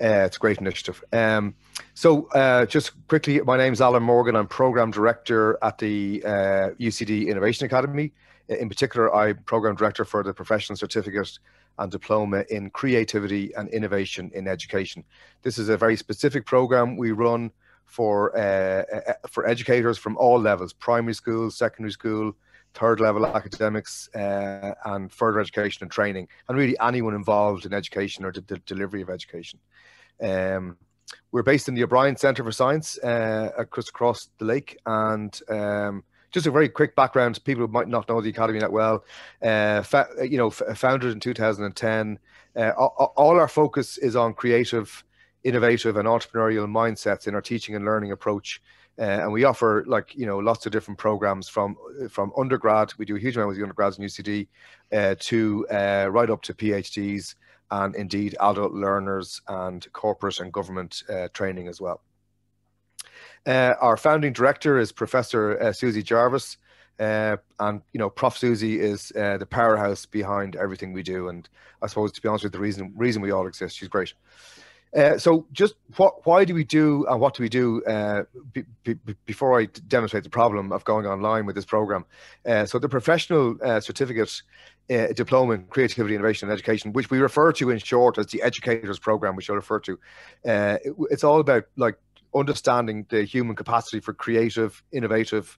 It's a great initiative. Just quickly, my name's Alan Morgan. I'm Program Director at the UCD Innovation Academy. In particular, I'm Program Director for the Professional Certificate and Diploma in Creativity and Innovation in Education. This is a very specific program we run for educators from all levels: primary school, secondary school, third level academics, and further education and training, and really anyone involved in education or the delivery of education. We're based in the O'Brien Centre for Science across the lake, and just a very quick background, people who might not know the Academy that well. Founded in 2010. All our focus is on creative, innovative and entrepreneurial mindsets in our teaching and learning approach. And we offer lots of different programs from undergrad. We do a huge amount with the undergrads in UCD to right up to PhDs, and indeed adult learners and corporate and government training as well. Our founding director is Professor Susie Jarvis, and Prof Susie is the powerhouse behind everything we do, and I suppose, to be honest with you, the reason we all exist. She's great. So just why do we do and what do we do before I demonstrate the problem of going online with this program? So the Professional Certificate Diploma in Creativity, Innovation and Education, which we refer to in short as the Educators Program, which I'll refer to, it's all about understanding the human capacity for creative, innovative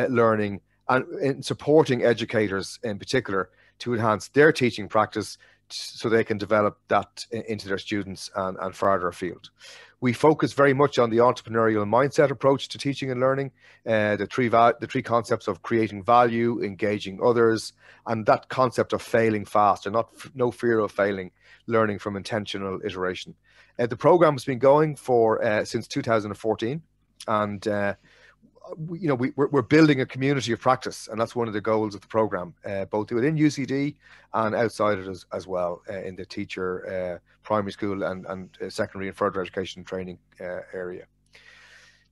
learning, and in supporting educators in particular to enhance their teaching practice so they can develop that into their students and further afield. We focus very much on the entrepreneurial mindset approach to teaching and learning, the three concepts of creating value, engaging others, and that concept of failing fast, and no fear of failing, learning from intentional iteration. The program has been going for since 2014, and we're building a community of practice, and that's one of the goals of the program, both within UCD and outside it as well, in the teacher, primary school and secondary and further education training area.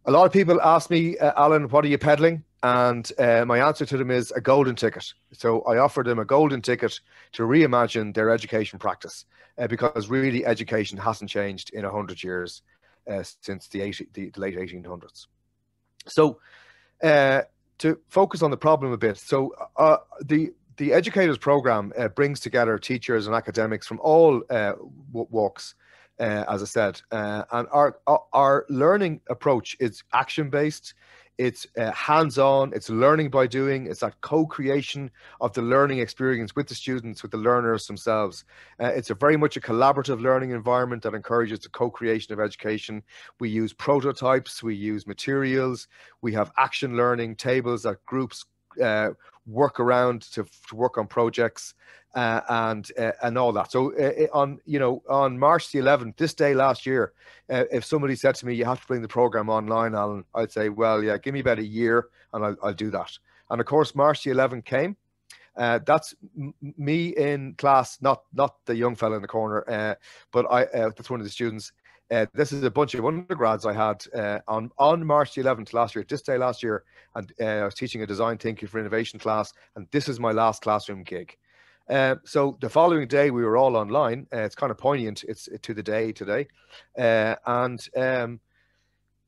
A lot of people ask me, Alan, what are you peddling? And my answer to them is a golden ticket. So I offer them a golden ticket to reimagine their education practice, because really education hasn't changed in 100 years since the late 1800s. So to focus on the problem a bit, so the Educators Program brings together teachers and academics from all walks, as I said, and our learning approach is action-based. It's hands-on, it's learning by doing, it's that co-creation of the learning experience with the students, with the learners themselves. It's very much a collaborative learning environment that encourages the co-creation of education. We use prototypes, we use materials, we have action learning tables that groups work around to work on projects, and all that. So on March the 11th, this day last year, if somebody said to me, you have to bring the program online, Alan, I'd say, well, yeah, give me about a year and I'll do that. And of course, March the 11th came. That's me in class, not the young fella in the corner, but that's one of the students. This is a bunch of undergrads I had on March the 11th last year, this day last year, and I was teaching a design thinking for innovation class, and this is my last classroom gig. So the following day we were all online. It's kind of poignant. It's to the day today,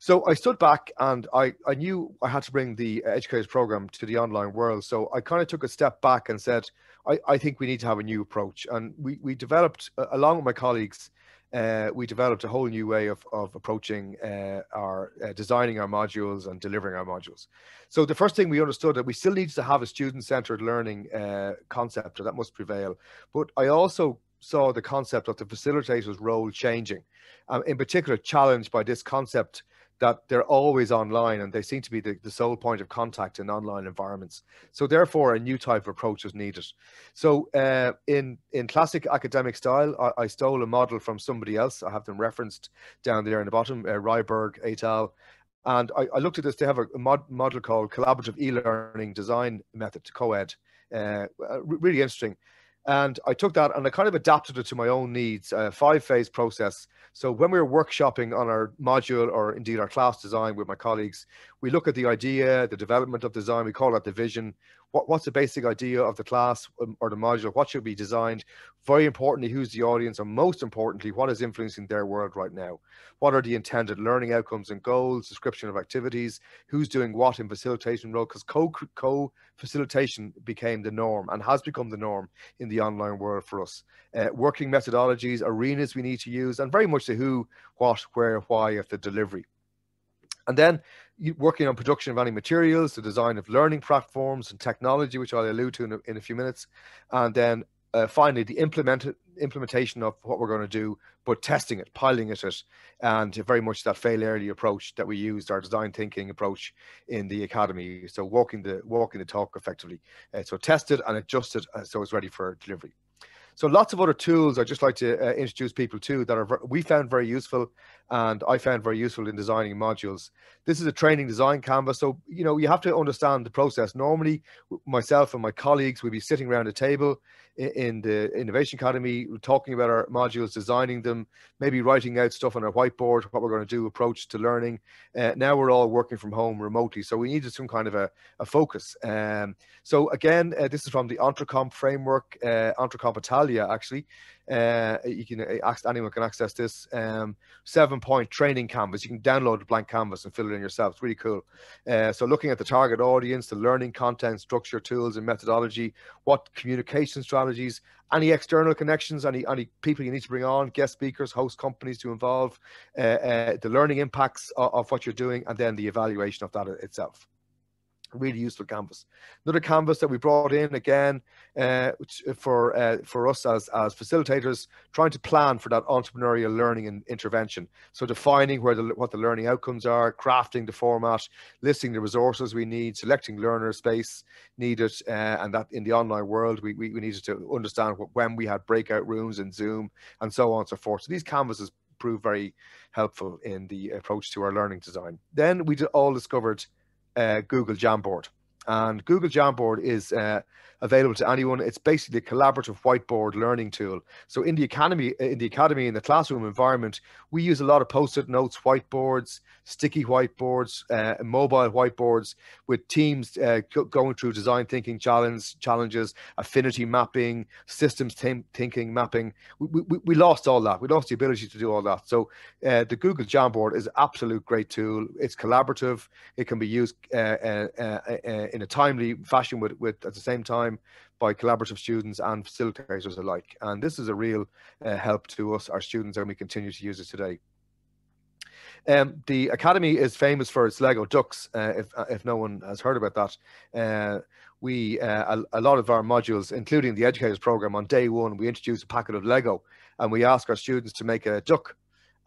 so I stood back and I knew I had to bring the Educators Program to the online world. So I kind of took a step back and said, I think we need to have a new approach, and we developed, along with my colleagues, we developed a whole new way of approaching our designing our modules and delivering our modules. So the first thing we understood that we still needed to have a student-centered learning concept, or that must prevail. But I also saw the concept of the facilitator's role changing, in particular challenged by this concept that they're always online and they seem to be the sole point of contact in online environments. So therefore, a new type of approach is needed. So in classic academic style, I stole a model from somebody else. I have them referenced down there in the bottom, Ryberg et al. And I looked at this. They have a model called Collaborative E-Learning Design Method, COED. Really interesting. And I took that and I kind of adapted it to my own needs, a 5-phase process. So when we were workshopping on our module, or indeed our class design with my colleagues, we look at the idea, the development of design, we call that the vision. What's the basic idea of the class or the module? What should be designed? Very importantly, who's the audience? And most importantly, what is influencing their world right now? What are the intended learning outcomes and goals? Description of activities? Who's doing what in facilitation role? Because co-facilitation became the norm and has become the norm in the online world for us. Working methodologies, arenas we need to use, and very much the who, what, where, why of the delivery. And then working on production of any materials, the design of learning platforms and technology, which I'll allude to in a few minutes. And then finally, the implementation of what we're going to do, but testing it, piloting it, and very much that fail early approach that we used, our design thinking approach in the academy. So walking the talk effectively. So test it and adjust it so it's ready for delivery. So lots of other tools I'd just like to introduce people to that we found very useful, and I found very useful in designing modules. This is a training design canvas. So, you have to understand the process. Normally, myself and my colleagues would be sitting around a table in the Innovation Academy, talking about our modules, designing them, maybe writing out stuff on our whiteboard, what we're going to do, approach to learning. Now we're all working from home remotely. So we needed some kind of a focus. So again, this is from the Entrecomp framework, Entrecomp Italia, actually. Anyone can access this 7-point training canvas. You can download a blank canvas and fill it in yourself. It's really cool. So looking at the target audience, the learning content, structure, tools, and methodology, what communication strategies, any external connections, any people you need to bring on, guest speakers, host companies to involve, the learning impacts of what you're doing, and then the evaluation of that itself. Really useful canvas. Another canvas that we brought in again for us as facilitators, trying to plan for that entrepreneurial learning and intervention. So defining what the learning outcomes are, crafting the format, listing the resources we need, selecting learner space needed, and that in the online world we needed to understand when we had breakout rooms in Zoom and so on and so forth. So these canvases proved very helpful in the approach to our learning design. Then we all discovered Google Jamboard, and Google Jamboard is available to anyone. It's basically a collaborative whiteboard learning tool. So in the academy, in the classroom environment, we use a lot of post-it notes, whiteboards, sticky whiteboards, mobile whiteboards with teams going through design thinking challenges, affinity mapping, systems thinking mapping. We lost all that. We lost the ability to do all that. So the Google Jamboard is an absolute great tool. It's collaborative. It can be used in a timely fashion with at the same time by collaborative students and facilitators alike. And this is a real help to us, our students, and we continue to use it today. The Academy is famous for its Lego ducks, if no one has heard about that. A lot of our modules, including the Educators Program, on day one, we introduce a packet of Lego and we ask our students to make a duck.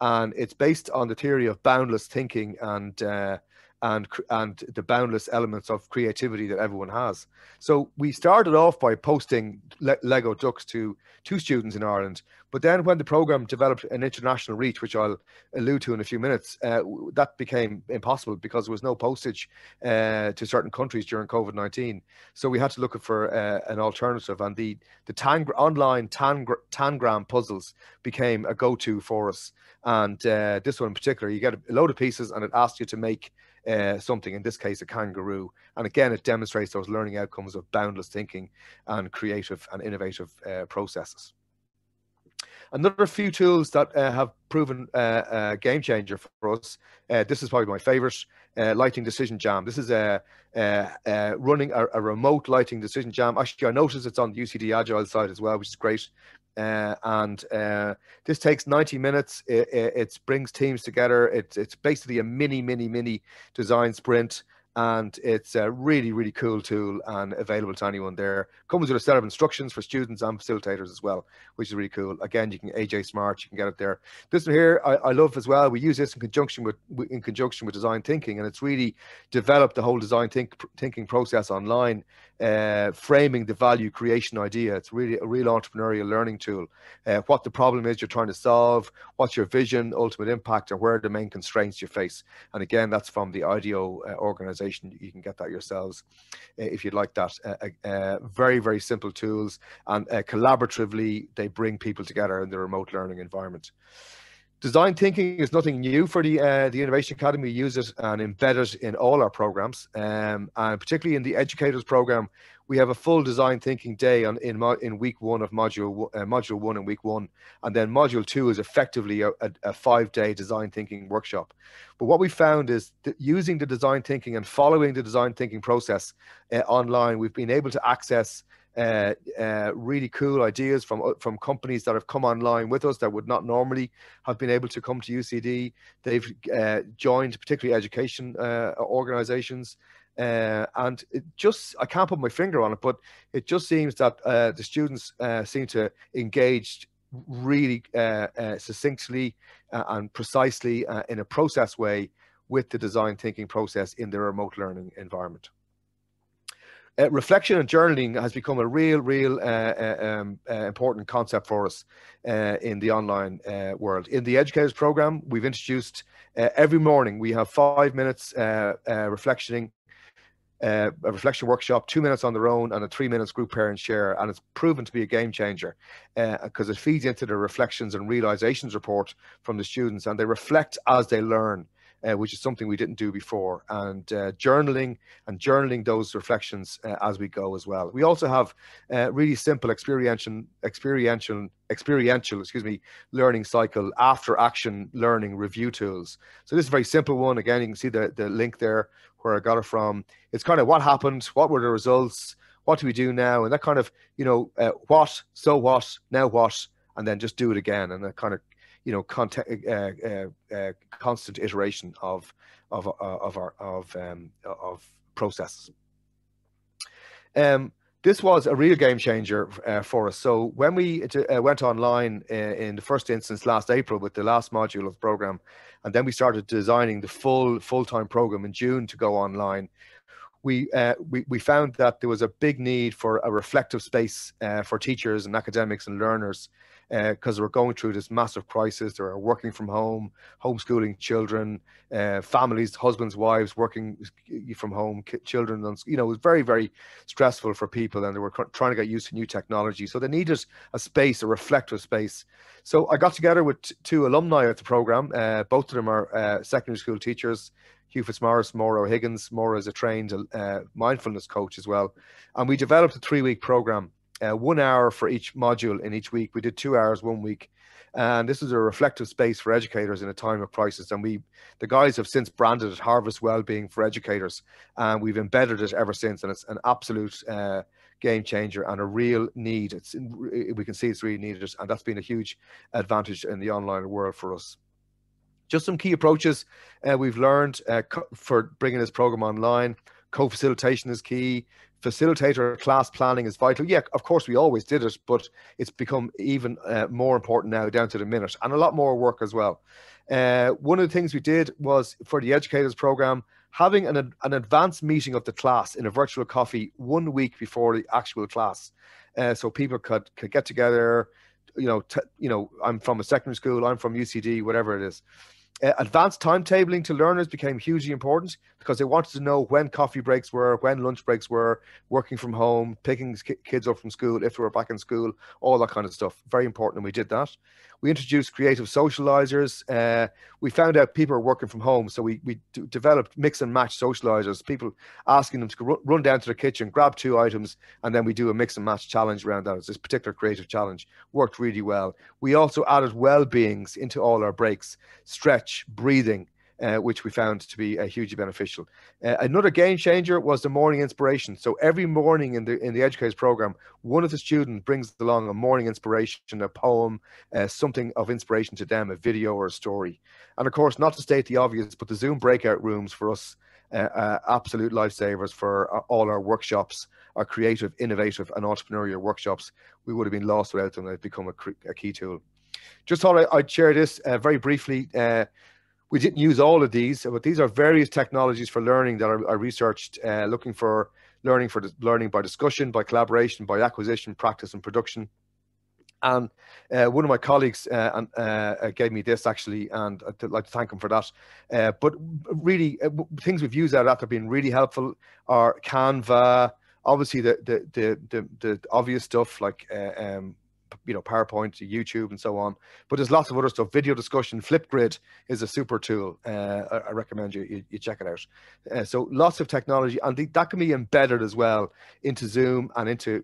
And it's based on the theory of boundless thinking and the boundless elements of creativity that everyone has. So we started off by posting Lego ducks to students in Ireland, but then when the program developed an international reach, which I'll allude to in a few minutes, that became impossible because there was no postage to certain countries during COVID-19. So we had to look for an alternative, and the online tangram puzzles became a go-to for us. And this one in particular, you get a load of pieces and it asks you to make something, in this case a kangaroo, and again it demonstrates those learning outcomes of boundless thinking and creative and innovative processes. Another few tools that have proven a game changer for us, this is probably my favorite, lighting decision jam. This is running a remote lighting decision jam. Actually, I noticed it's on the UCD Agile side as well, which is great. This takes 90 minutes. It brings teams together. It's basically a mini design sprint, and it's a really cool tool and available to anyone there. Comes with a set of instructions for students and facilitators as well, which is really cool. Again, you can AJ Smart, you can get it there. This one here I love as well. We use this in conjunction with design thinking, and it's really developed the whole design thinking process online, framing the value creation idea. It's really a real entrepreneurial learning tool. What the problem is you're trying to solve, what's your vision, ultimate impact, and where are the main constraints you face. And again, that's from the IDEO organization. You can get that yourselves if you'd like that. Very simple tools, and collaboratively they bring people together in the remote learning environment. Design thinking is nothing new for the Innovation Academy. We use it and embed it in all our programs, and particularly in the educators program, we have a full design thinking day in week one of module one in week one, and then module two is effectively a 5-day design thinking workshop. But what we found is that using the design thinking and following the design thinking process online, we've been able to access really cool ideas from companies that have come online with us that would not normally have been able to come to UCD. They've joined particularly education organizations, and it just, I can't put my finger on it, but it just seems that the students seem to engage really succinctly and precisely in a process way with the design thinking process in their remote learning environment. Reflection and journaling has become a real important concept for us in the online world. In the educators program, we've introduced every morning we have 5 minutes a reflection workshop, 2 minutes on their own, and a 3 minutes group parent share, and it's proven to be a game changer because it feeds into the reflections and realizations report from the students, and they reflect as they learn. Which is something we didn't do before, and journaling those reflections as we go as well. We also have really simple experiential learning cycle after action learning review tools. So this is a very simple one. Again, you can see the link there where I got it from. It's kind of what happened, what were the results, what do we do now, and that kind of, what, so what, now what, and then just do it again, and that kind of, constant iteration of processes. This was a real game changer for us. So when we went online in the first instance last April with the last module of the program, and then we started designing the full-time program in June to go online, we found that there was a big need for a reflective space for teachers and academics and learners, because we're going through this massive crisis. There are working from home, homeschooling children, families, husbands, wives working from home, children. And, it was very, very stressful for people, and they were trying to get used to new technology. So they needed a space, a reflective space. So I got together with 2 alumni at the program. Both of them are secondary school teachers. Hugh Fitzmaurice, Maura Higgins. Maura is a trained mindfulness coach as well. And we developed a 3-week program. 1 hour for each module in each week. We did 2 hours 1 week, and this is a reflective space for educators in a time of crisis. And the guys have since branded it Harvest Wellbeing for Educators, and we've embedded it ever since. And it's an absolute game changer and a real need. We can see it's really needed, and that's been a huge advantage in the online world for us. Just some key approaches we've learned for bringing this program online. Co-facilitation is key. Facilitator class planning is vital. Yeah, of course, we always did it, but it's become even more important now, down to the minute, and a lot more work as well. One of the things we did was, for the educators program, having an advanced meeting of the class in a virtual coffee 1 week before the actual class, so people could get together. I'm from a secondary school, I'm from UCD, whatever it is. Advanced timetabling to learners became hugely important, because they wanted to know when coffee breaks were, when lunch breaks were, working from home, picking kids up from school if they were back in school, all that kind of stuff. Very important, and we did that. We introduced creative socializers. We found out people are working from home, so we developed mix and match socializers, people asking them to run down to the kitchen, grab 2 items, and then we do a mix and match challenge around that. It's this particular creative challenge worked really well. We also added well-beings into all our breaks, stretch, breathing, which we found to be hugely beneficial. Another game changer was the morning inspiration. So every morning in the educators program, one of the students brings along a morning inspiration, a poem, something of inspiration to them, a video or a story. And of course, not to state the obvious, but the Zoom breakout rooms for us, absolute lifesavers for all our workshops, our creative, innovative and entrepreneurial workshops. We would have been lost without them. They've become a key tool. Just thought I'd share this very briefly. We didn't use all of these, but these are various technologies for learning that I researched, looking for learning by discussion, by collaboration, by acquisition, practice and production. And one of my colleagues gave me this, actually, and I'd like to thank him for that. But really, things we've used out of that have been really helpful are Canva, obviously the obvious stuff like PowerPoint to YouTube and so on. But there's lots of other stuff. Video discussion, Flipgrid is a super tool. I recommend you check it out. So lots of technology, and that can be embedded as well into Zoom and into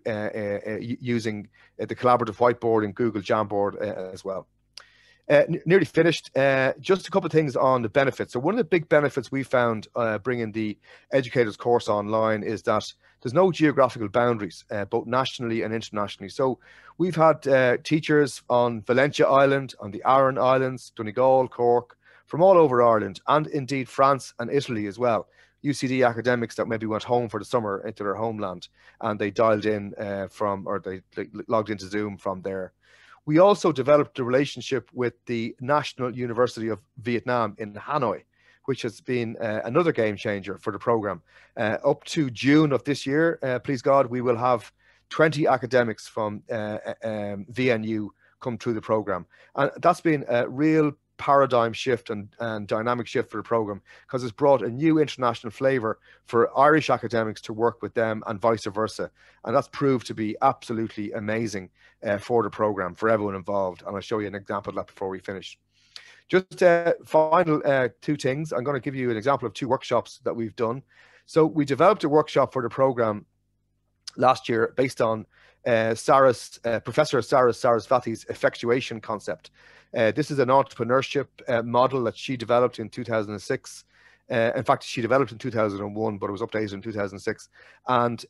using the collaborative whiteboard in Google Jamboard as well. Nearly finished. Just a couple of things on the benefits. So one of the big benefits we found bringing the educators course online is that there's no geographical boundaries, both nationally and internationally. So we've had teachers on Valentia Island, on the Aran Islands, Donegal, Cork, from all over Ireland, and indeed France and Italy as well. UCD academics that maybe went home for the summer into their homeland, and they dialed in they logged into Zoom from there. We also developed a relationship with the National University of Vietnam in Hanoi, which has been another game changer for the program. Up to June of this year, please God, we will have 20 academics from VNU come through the program. And that's been a real paradigm shift and dynamic shift for the program, because it's brought a new international flavor for Irish academics to work with them and vice versa. And that's proved to be absolutely amazing for the program, for everyone involved. And I'll show you an example of that before we finish. Just final two things. I'm going to give you an example of two workshops that we've done. So we developed a workshop for the program last year based on Professor Sarah Sarasvathi's effectuation concept. This is an entrepreneurship model that she developed in 2006. In fact, she developed in 2001, but it was updated in 2006. And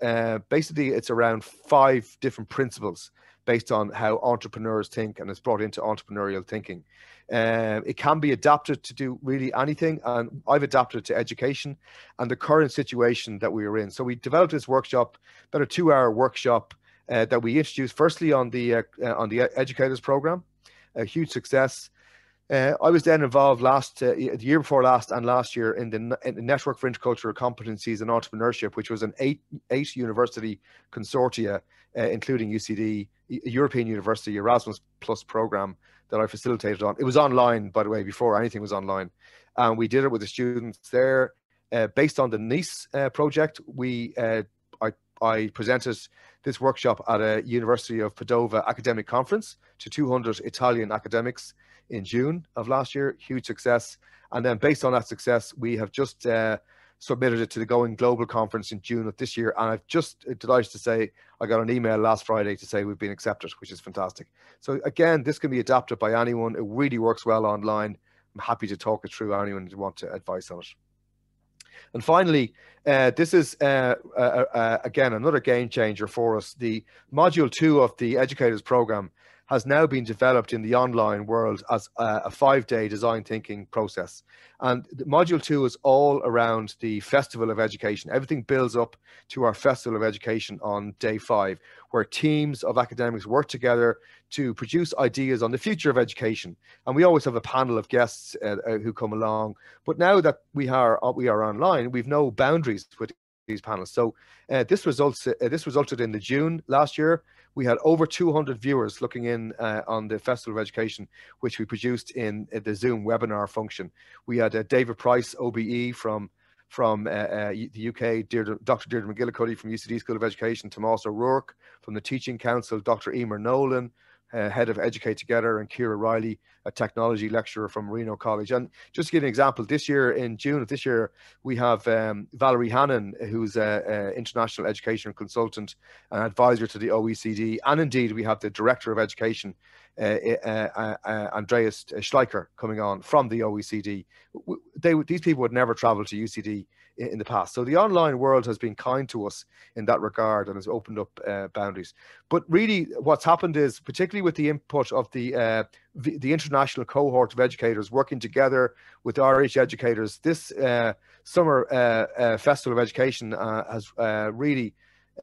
basically, it's around 5 different principles based on how entrepreneurs think, and it's brought into entrepreneurial thinking. It can be adapted to do really anything, and I've adapted it to education and the current situation that we are in. So we developed this workshop, about a 2-hour workshop that we introduced firstly on the educators program, a huge success. I was then involved the year before last and last year in the Network for Intercultural Competencies and Entrepreneurship, which was an 8 university consortia, including UCD, European University Erasmus Plus program that I facilitated on. It was online, by the way, before anything was online. And we did it with the students there. Based on the Nice project, I presented this workshop at a University of Padova academic conference to 200 Italian academics in June of last year. Huge success. And then based on that success, we have just submitted it to the Going Global conference in June of this year. And I've just delighted to say, I got an email last Friday to say we've been accepted, which is fantastic. So again, this can be adapted by anyone. It really works well online. I'm happy to talk it through anyone who wants advice on it. And finally, this is, again, another game changer for us. The Module 2 of the Educators Program has now been developed in the online world as a 5-day design thinking process. And Module 2 is all around the Festival of Education. Everything builds up to our Festival of Education on day 5, where teams of academics work together to produce ideas on the future of education. And we always have a panel of guests who come along. But now that we are online, we've no boundaries with these panels. So this resulted in the June last year. We had over 200 viewers looking in on the Festival of Education, which we produced in the Zoom webinar function. We had David Price, OBE from the UK, Dr. Deirdre McGillicuddy from UCD School of Education, Tomás O'Rourke from the Teaching Council, Dr. Emer Nolan, head of Educate Together, and Ciara Riley, a technology lecturer from Reno College. And just to give an example, this year, in June of this year, we have Valerie Hannon, who's an international education consultant and advisor to the OECD. And indeed, we have the Director of Education, Andreas Schleicher, coming on from the OECD. These people would never travel to UCD in the past. So the online world has been kind to us in that regard and has opened up boundaries. But really what's happened is, particularly with the input of the international cohort of educators working together with Irish educators, this summer Festival of Education has really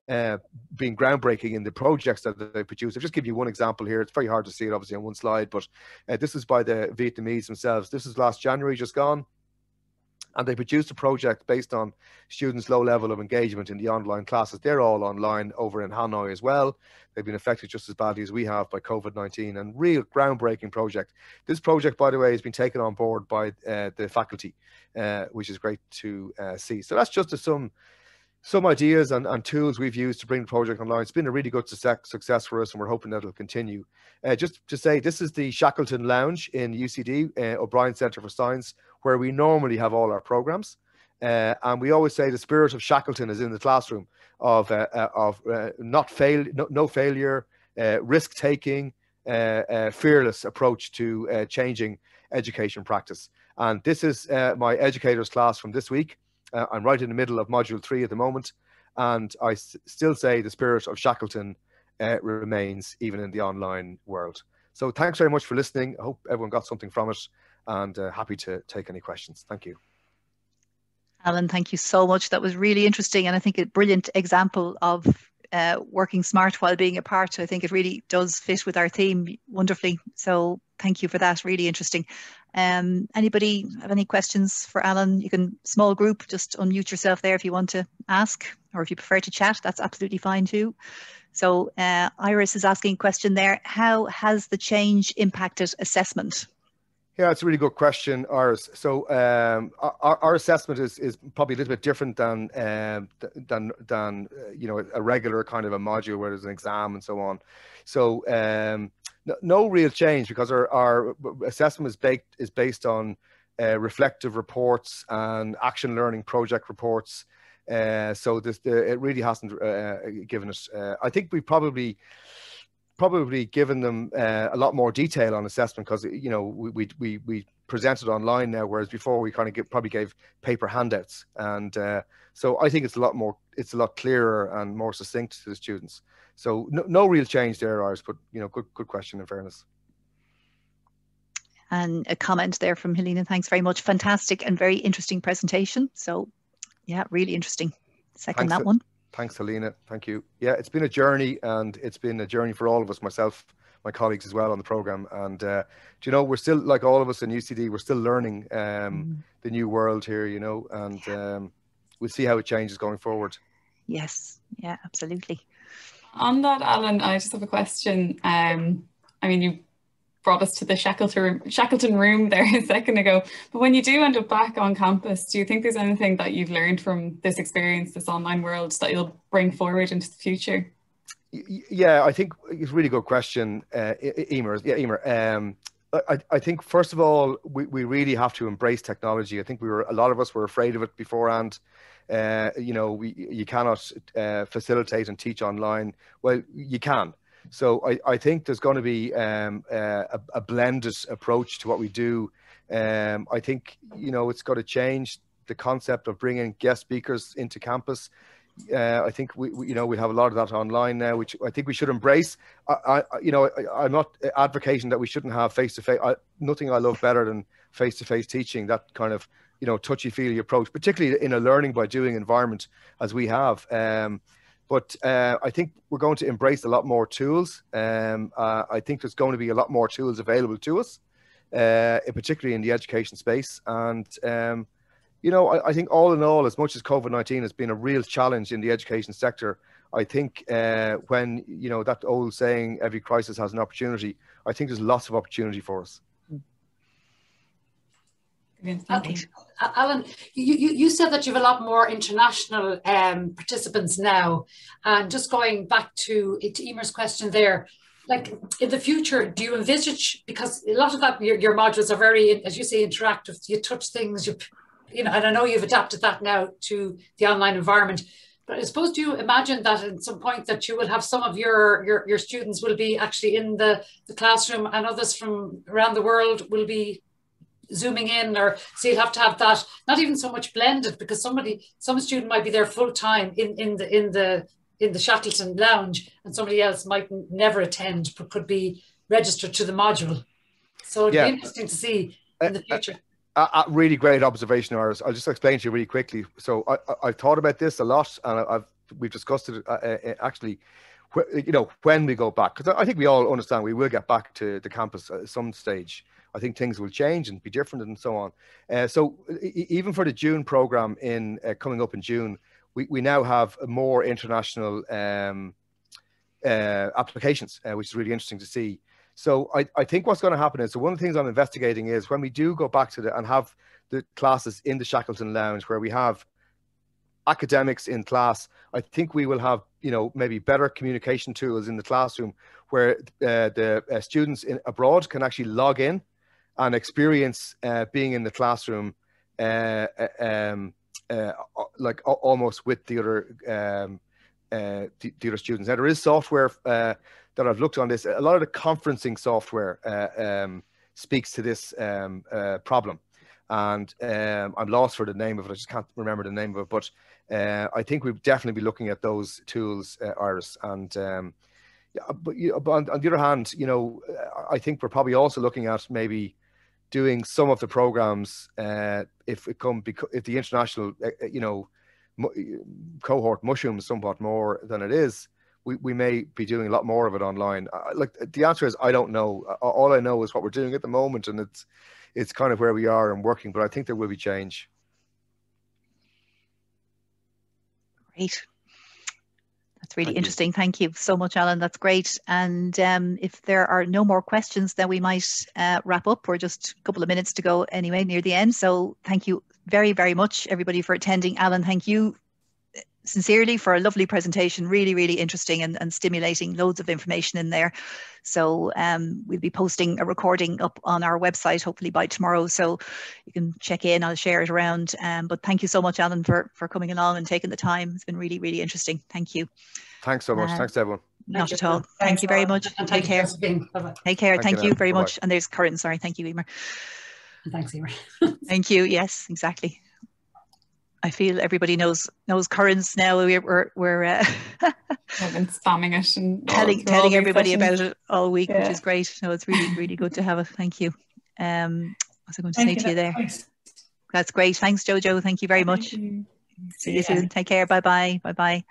been groundbreaking in the projects that they produce. I'll just give you one example here. It's very hard to see it obviously on one slide, but this is by the Vietnamese themselves. This is last January, just gone. And they produced a project based on students' low level of engagement in the online classes. They're all online over in Hanoi as well. They've been affected just as badly as we have by COVID-19, and real groundbreaking project. This project, by the way, has been taken on board by the faculty, which is great to see. So that's just some some ideas and tools we've used to bring the project online. It's been a really good success for us, and we're hoping that it'll continue. Just to say, this is the Shackleton Lounge in UCD, O'Brien Centre for Science, where we normally have all our programs. And we always say the spirit of Shackleton is in the classroom, of no failure, risk-taking, fearless approach to changing education practice. And this is my educators class from this week. I'm right in the middle of module 3 at the moment, and I still say the spirit of Shackleton remains even in the online world. So thanks very much for listening. I hope everyone got something from it, and happy to take any questions. Thank you. Alan, thank you so much. That was really interesting, and I think a brilliant example of working smart while being apart. I think it really does fit with our theme wonderfully. So thank you for that. Really interesting. Anybody have any questions for Alan? You can, small group, just unmute yourself there if you want to ask, or if you prefer to chat, that's absolutely fine too. So Iris is asking a question there. How has the change impacted assessment? Yeah, it's a really good question, Iris. So our assessment is probably a little bit different than you know, a regular kind of a module where there's an exam and so on. So no real change, because our assessment is based on reflective reports and action learning project reports. So it really hasn't given us. I think we probably given them a lot more detail on assessment, because you know we presented online now, whereas before we kind of probably gave paper handouts, and so I think it's a lot clearer and more succinct to the students. So no real change there, Iris, but you know, good question in fairness. And a comment there from Helena. Thanks very much. Fantastic and very interesting presentation. So yeah, really interesting. Second that one. Thanks, Helena. Thank you. Yeah, it's been a journey, and it's been a journey for all of us, myself, my colleagues as well on the program. And you know, we're still, like all of us in UCD, we're still learning the new world here, you know, and we'll see how it changes going forward. Yes, yeah, absolutely. On that, Alan, I just have a question. I mean, you brought us to the Shackleton room there a second ago, but when you do end up back on campus, do you think there's anything that you've learned from this experience, this online world, that you'll bring forward into the future? Yeah, I think it's a really good question, Emer. Yeah, Emer. I think first of all, we really have to embrace technology. I think a lot of us were afraid of it beforehand. You know, you cannot facilitate and teach online. Well, you can. So I think there's going to be a blended approach to what we do. I think, you know, it's got to change the concept of bringing guest speakers into campus. I think you know, we have a lot of that online now, which I think we should embrace. You know, I'm not advocating that we shouldn't have face-to-face. Nothing I love better than face-to-face teaching, that kind of, you know, touchy-feely approach, particularly in a learning by doing environment as we have. But I think we're going to embrace a lot more tools. I think there's going to be a lot more tools available to us, particularly in the education space. And you know, I think all in all, as much as COVID-19 has been a real challenge in the education sector, I think when, you know, that old saying, every crisis has an opportunity, I think there's lots of opportunity for us. Alan, you said that you have a lot more international participants now, and just going back to Emer's question there, like in the future, do you envisage, because a lot of that, your modules are very, as you say, interactive, you touch things, you know, and I know you've adapted that now to the online environment, but I suppose, do you imagine that at some point that you will have some of your students will be actually in the classroom, and others from around the world will be zooming in, or so you'll have to have that, not even so much blended, because some student might be there full time in the Shackleton Lounge, and somebody else might never attend but could be registered to the module. So it'd be interesting to see in the future. Really great observation, Iris. I'll just explain to you really quickly. So I've thought about this a lot, and we've discussed it actually, you know, when we go back, because I think we all understand we will get back to the campus at some stage. I think things will change and be different and so on. So even for the June program coming up in June, we now have more international applications, which is really interesting to see. So I think what's going to happen is, so one of the things I'm investigating is when we do go back to and have the classes in the Shackleton Lounge, where we have academics in class, I think we will have, you know, maybe better communication tools in the classroom where the students abroad can actually log in and experience being in the classroom like almost with the other students. Now, there is software that I've looked on this. A lot of the conferencing software speaks to this problem. And I'm lost for the name of it. I just can't remember the name of it. But I think we'll definitely be looking at those tools, Iris. And yeah, but on the other hand, you know, I think we're probably also looking at maybe doing some of the programs if the international, you know, cohort mushrooms somewhat more than it is. We may be doing a lot more of it online. Like, the answer is I don't know. All I know is what we're doing at the moment, and it's kind of where we are and working. But I think there will be change. Great. That's really interesting. Thank you so much, Alan. That's great. And if there are no more questions, then we might wrap up. We're just a couple of minutes to go anyway, near the end. So thank you very, very much, everybody, for attending. Alan, thank you sincerely for a lovely presentation. Really, really interesting and stimulating. Loads of information in there. So we'll be posting a recording up on our website, hopefully by tomorrow. So you can check in. I'll share it around. But thank you so much, Alan, for coming along and taking the time. It's been really, really interesting. Thank you. Thanks so much. Thanks, everyone. Not at all. Thank you very much. Take care. Take care. Thank you very much. And there's Curran. Sorry. Thank you, Emer. Thanks, Emer. Thank you. Yes, exactly. I feel everybody knows Currans now. We're I've been spamming it and telling everybody about it all week, which is great. So it's really, really good to have it. Thank you. What was I going to say to you there? That's great. Thanks, Jojo. Thank you very much. See you soon. Take care. Bye bye. Bye bye.